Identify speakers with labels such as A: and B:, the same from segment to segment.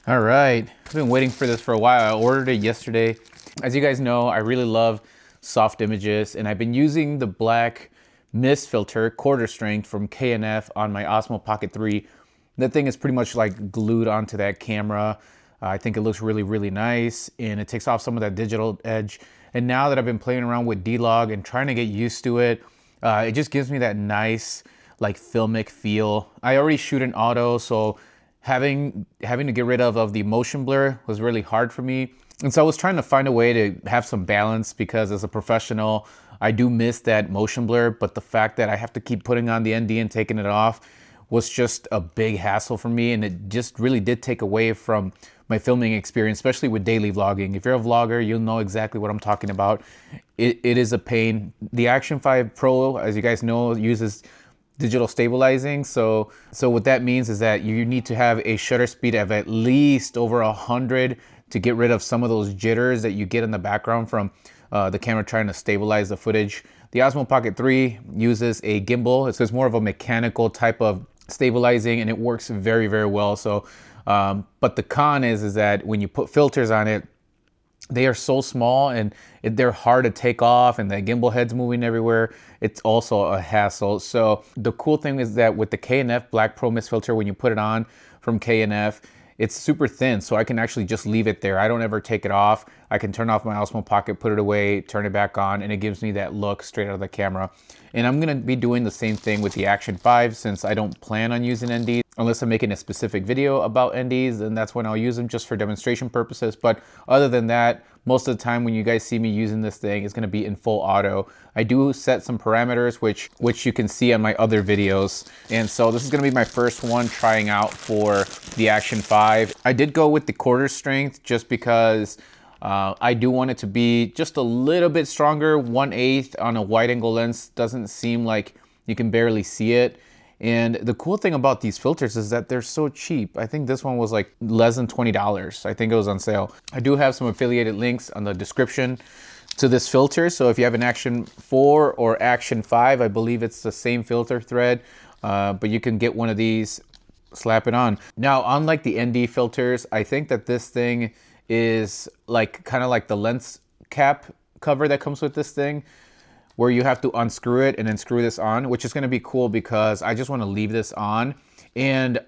A: All right, I've been waiting for this for a while. I ordered it yesterday. As you guys know, I really love soft images, and I've been using the black mist filter, quarter strength from K&F on my Osmo Pocket 3. That thing is pretty much like glued onto that camera. I think it looks really, really nice, and it takes off some of that digital edge. And now that I've been playing around with D-Log and trying to get used to it, it just gives me that nice, like filmic feel. I already shoot in auto, so having to get rid of the motion blur was really hard for me. And so I was trying to find a way to have some balance, because as a professional, I do miss that motion blur, but the fact that I have to keep putting on the ND and taking it off was just a big hassle for me, and it just really did take away from my filming experience, especially with daily vlogging. If you're a vlogger, you'll know exactly what I'm talking about. It is a pain. The Action 5 Pro, as you guys know, uses digital stabilizing. So what that means is that you need to have a shutter speed of at least over 100 to get rid of some of those jitters that you get in the background from the camera trying to stabilize the footage. The Osmo Pocket 3 uses a gimbal. It's more of a mechanical type of stabilizing, and it works very, very well. So, but the con is that when you put filters on it, they are so small and they're hard to take off, and the gimbal head's moving everywhere. It's also a hassle. So the cool thing is that with the K&F Black Pro Mist filter, when you put it on from K&F, it's super thin, so I can actually just leave it there. I don't ever take it off. I can turn off my Osmo Pocket, put it away, turn it back on, and it gives me that look straight out of the camera. And I'm gonna be doing the same thing with the Action 5, since I don't plan on using NDs. Unless I'm making a specific video about NDs, then that's when I'll use them, just for demonstration purposes. But other than that, most of the time when you guys see me using this thing, it's gonna be in full auto. I do set some parameters, which you can see on my other videos. And so this is gonna be my first one trying out for the Action 5. I did go with the quarter strength just because I do want it to be just a little bit stronger. 1/8 on a wide angle lens doesn't seem like you can barely see it. And the cool thing about these filters is that they're so cheap. I think this one was like less than $20. I think it was on sale. I do have some affiliated links on the description to this filter. So if you have an Action 4 or Action 5, I believe it's the same filter thread, but you can get one of these, slap it on. Now, unlike the ND filters, I think that this thing is like kind of like the lens cap cover that comes with this thing, where you have to unscrew it and then screw this on, which is gonna be cool because I just wanna leave this on. And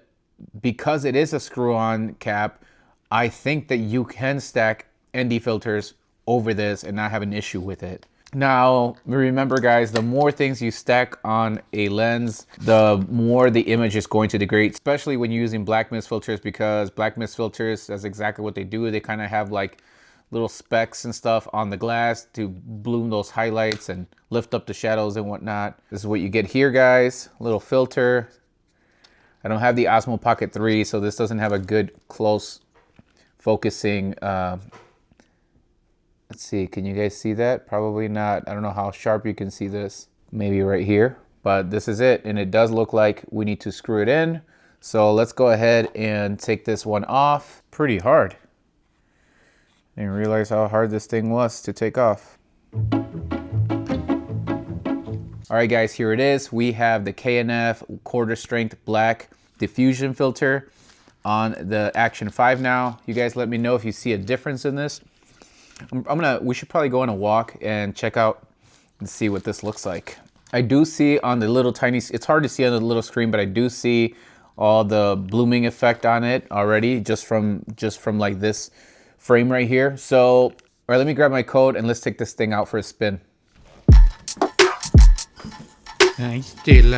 A: because it is a screw-on cap, I think that you can stack ND filters over this and not have an issue with it. Now, remember guys, the more things you stack on a lens, the more the image is going to degrade, especially when you're using black mist filters, because black mist filters, that's exactly what they do. They kind of have like little specks and stuff on the glass to bloom those highlights and lift up the shadows and whatnot. This is what you get here, guys. A little filter. I don't have the Osmo Pocket 3, so this doesn't have a good close focusing. Let's see, can you guys see that? Probably not. I don't know how sharp you can see this. Maybe right here, but this is it. And it does look like we need to screw it in. So let's go ahead and take this one off. Pretty hard. I didn't realize how hard this thing was to take off. All right guys, here it is. We have the K&F quarter strength black diffusion filter on the Action 5 now. You guys let me know if you see a difference in this. We should probably go on a walk and check out and see what this looks like. I do see on the little tiny, it's hard to see on the little screen, but I do see all the blooming effect on it already just from like this frame right here. So, all right, let me grab my coat and let's take this thing out for a spin.
B: Nice still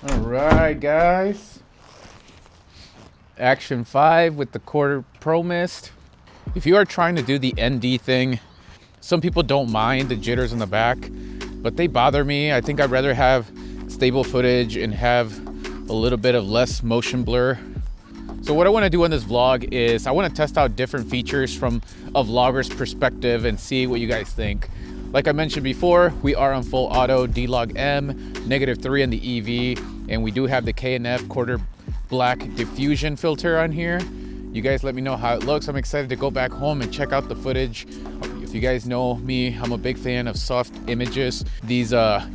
A: All right, guys. Action 5 with the quarter pro mist. If you are trying to do the ND thing, some people don't mind the jitters in the back, but they bother me. I think I'd rather have stable footage and have a little bit of less motion blur. So what I want to do in this vlog is I want to test out different features from a vlogger's perspective and see what you guys think. Like I mentioned before, we are on full auto D-Log M, -3 in the EV, and we do have the K&F quarter black diffusion filter on here. You guys let me know how it looks. I'm excited to go back home and check out the footage. If you guys know me, I'm a big fan of soft images. These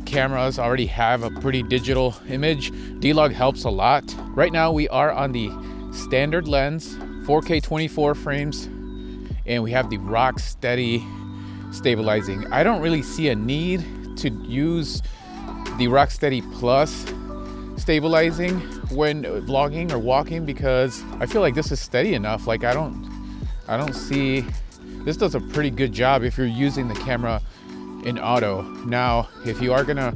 A: cameras already have a pretty digital image. D-Log helps a lot. Right now we are on the standard lens, 4K 24 frames, and we have the rock steady stabilizing. I don't really see a need to use the rock steady plus stabilizing when vlogging or walking, because I feel like this is steady enough. Like I don't see, this does a pretty good job if you're using the camera in auto. Now if you are gonna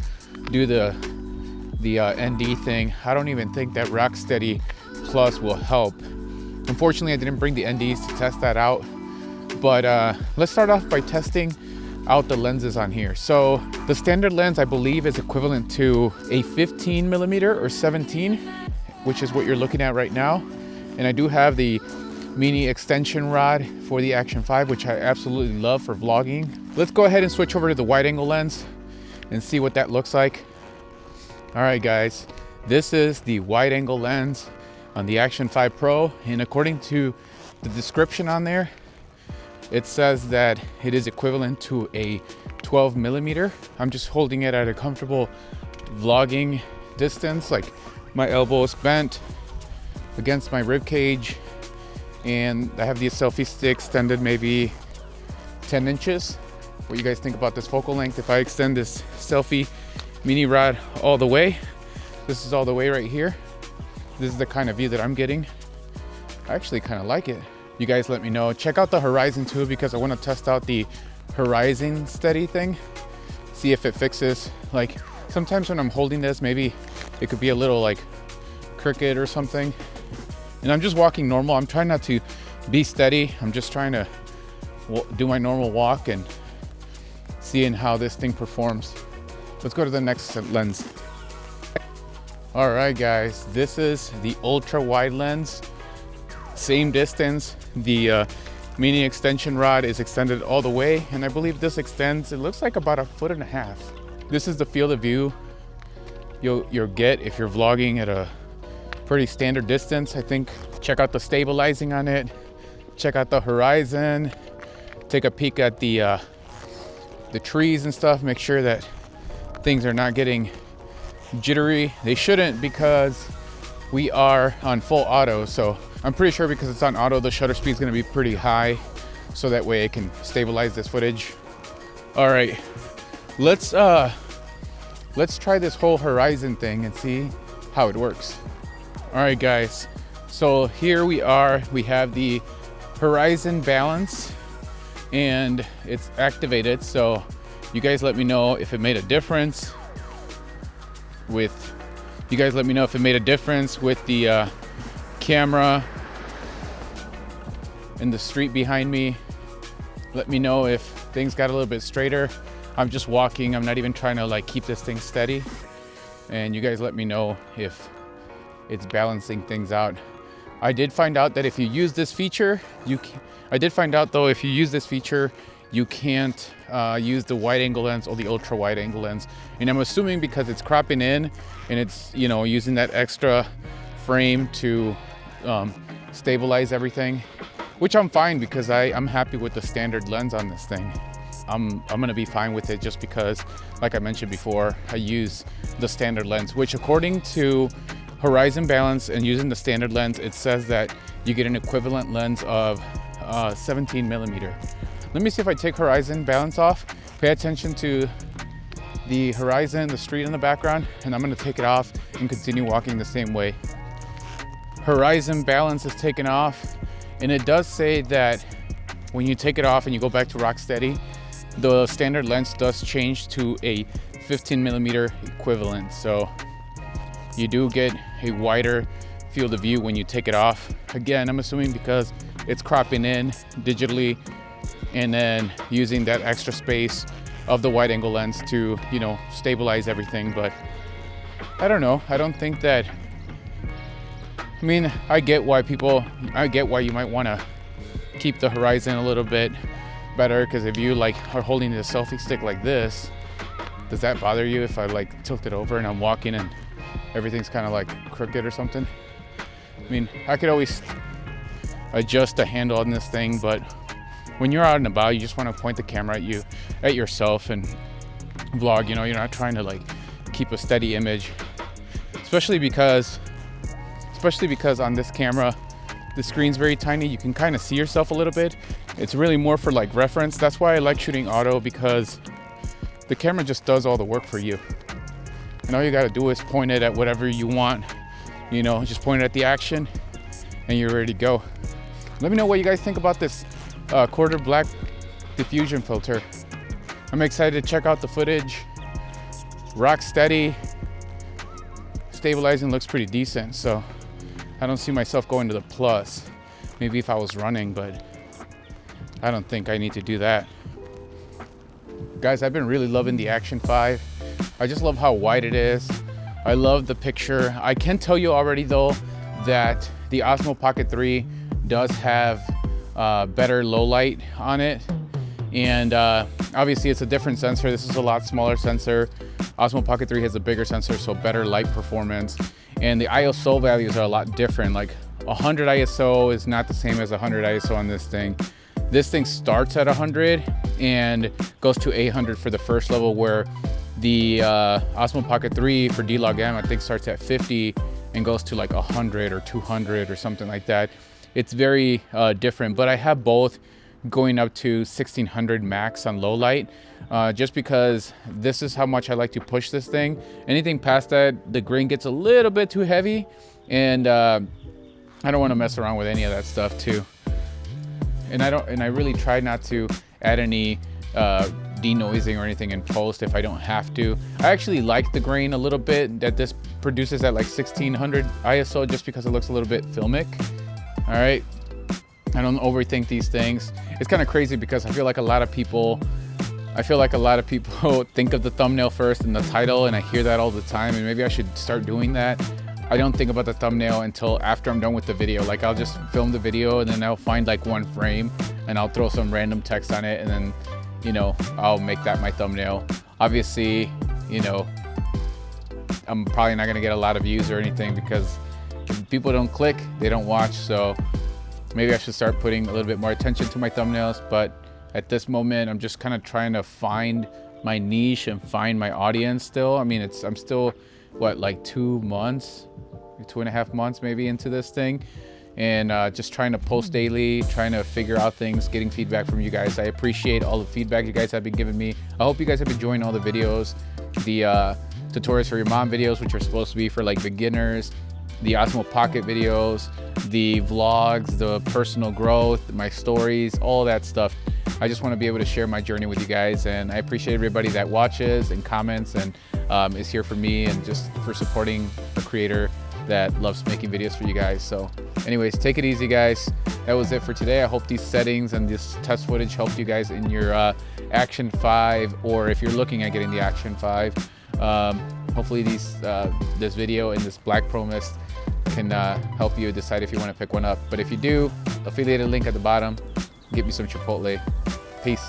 A: do the ND thing, I don't even think that rock steady plus will help. Unfortunately, I didn't bring the NDs to test that out, but let's start off by testing out the lenses on here. So the standard lens, I believe, is equivalent to a 15 millimeter or 17, which is what you're looking at right now. And I do have the mini extension rod for the Action 5, which I absolutely love for vlogging. Let's go ahead and switch over to the wide angle lens and see what that looks like. All right, guys, this is the wide angle lens on the Action 5 Pro, and according to the description on there, it says that it is equivalent to a 12 millimeter. I'm just holding it at a comfortable vlogging distance, like my elbow is bent against my rib cage, and I have the selfie stick extended maybe 10 inches. What do you guys think about this focal length? If I extend this selfie mini rod all the way, this is all the way right here. This is the kind of view that I'm getting. I actually kind of like it. You guys let me know. Check out the horizon too, because I want to test out the horizon steady thing. See if it fixes, like sometimes when I'm holding this, maybe it could be a little like crooked or something. And I'm just walking normal. I'm trying not to be steady. I'm just trying to do my normal walk and seeing how this thing performs. Let's go to the next lens. All right, guys, this is the ultra wide lens. Same distance. The mini extension rod is extended all the way, and I believe this extends, it looks like about 1.5 feet. This is the field of view you'll get if you're vlogging at a pretty standard distance, I think. Check out the stabilizing on it. Check out the horizon. Take a peek at the trees and stuff. Make sure that things are not getting jittery. They shouldn't, because we are on full auto, so I'm pretty sure because it's on auto, the shutter speed is going to be pretty high, so that way it can stabilize this footage. All right, let's try this whole horizon thing and see how it works. All right, guys, so here we are. We have the horizon balance and it's activated, so you guys let me know if it made a difference with the camera in the street behind me. Let me know if things got a little bit straighter. I'm just walking. I'm not even trying to like keep this thing steady. And you guys let me know if it's balancing things out. I did find out that if you use this feature, you can't use the wide angle lens or the ultra wide angle lens. And I'm assuming because it's cropping in and it's, you know, using that extra frame to stabilize everything, which I'm fine, because I'm happy with the standard lens on this thing. I'm gonna be fine with it, just because, like I mentioned before, I use the standard lens, which according to horizon balance and using the standard lens, it says that you get an equivalent lens of 17 millimeter. Let me see if I take horizon balance off. Pay attention to the horizon, the street in the background, and I'm gonna take it off and continue walking the same way. Horizon balance is taken off, and it does say that when you take it off and you go back to rock steady, the standard lens does change to a 15 millimeter equivalent. So you do get a wider field of view when you take it off. Again, I'm assuming because it's cropping in digitally and then using that extra space of the wide angle lens to, you know, stabilize everything. But I don't know. I don't think that, I mean, I get why you might want to keep the horizon a little bit better, because if you like are holding the selfie stick like this, does that bother you if I like tilt it over and I'm walking and everything's kind of like crooked or something? I mean, I could always adjust the handle on this thing, but when you're out and about, you just want to point the camera at yourself and vlog. You know, you're not trying to like keep a steady image, especially because on this camera the screen's very tiny. You can kind of see yourself a little bit. It's really more for like reference. That's why I like shooting auto, because the camera just does all the work for you, and all you got to do is point it at whatever you want. You know, just point it at the action and you're ready to go. Let me know what you guys think about this quarter Black Diffusion filter. I'm excited to check out the footage. Rock steady. Stabilizing looks pretty decent, so I don't see myself going to the plus. Maybe if I was running, but I don't think I need to do that. Guys, I've been really loving the Action 5. I just love how wide it is. I love the picture. I can tell you already though that the Osmo Pocket 3 does have better low light on it. And obviously it's a different sensor. This is a lot smaller sensor. Osmo Pocket 3 has a bigger sensor, so better light performance. And the ISO values are a lot different. Like 100 ISO is not the same as 100 ISO on this thing. This thing starts at 100 and goes to 800 for the first level, where the Osmo Pocket 3 for D-Log-M I think starts at 50 and goes to like 100 or 200 or something like that. It's very different, but I have both going up to 1600 max on low light, just because this is how much I like to push this thing. Anything past that, the grain gets a little bit too heavy, and I don't want to mess around with any of that stuff too. And I really try not to add any denoising or anything in post if I don't have to. I actually like the grain a little bit that this produces at like 1600 ISO, just because it looks a little bit filmic. All right, I don't overthink these things. It's kind of crazy because I feel like a lot of people think of the thumbnail first and the title, and I hear that all the time, and maybe I should start doing that. I don't think about the thumbnail until after I'm done with the video. Like, I'll just film the video and then I'll find like one frame and I'll throw some random text on it, and then, you know, I'll make that my thumbnail. Obviously, you know, I'm probably not gonna get a lot of views or anything, because if people don't click, they don't watch. So maybe I should start putting a little bit more attention to my thumbnails. But at this moment, I'm just kind of trying to find my niche and find my audience still. I mean, I'm still, what, like 2 months, 2.5 months maybe into this thing, and just trying to post daily, trying to figure out things, getting feedback from you guys. I appreciate all the feedback you guys have been giving me. I hope you guys have been enjoying all the videos, the tutorials for your mom videos, which are supposed to be for like beginners, the Osmo Pocket videos, the vlogs, the personal growth, my stories, all that stuff. I just want to be able to share my journey with you guys, and I appreciate everybody that watches and comments and is here for me, and just for supporting a creator that loves making videos for you guys. So anyways, take it easy, guys. That was it for today. I hope these settings and this test footage helped you guys in your Action 5, or if you're looking at getting the Action 5. Hopefully this video and this Black Pro Mist can help you decide if you want to pick one up. But if you do, affiliated link at the bottom. Get me some Chipotle. Peace.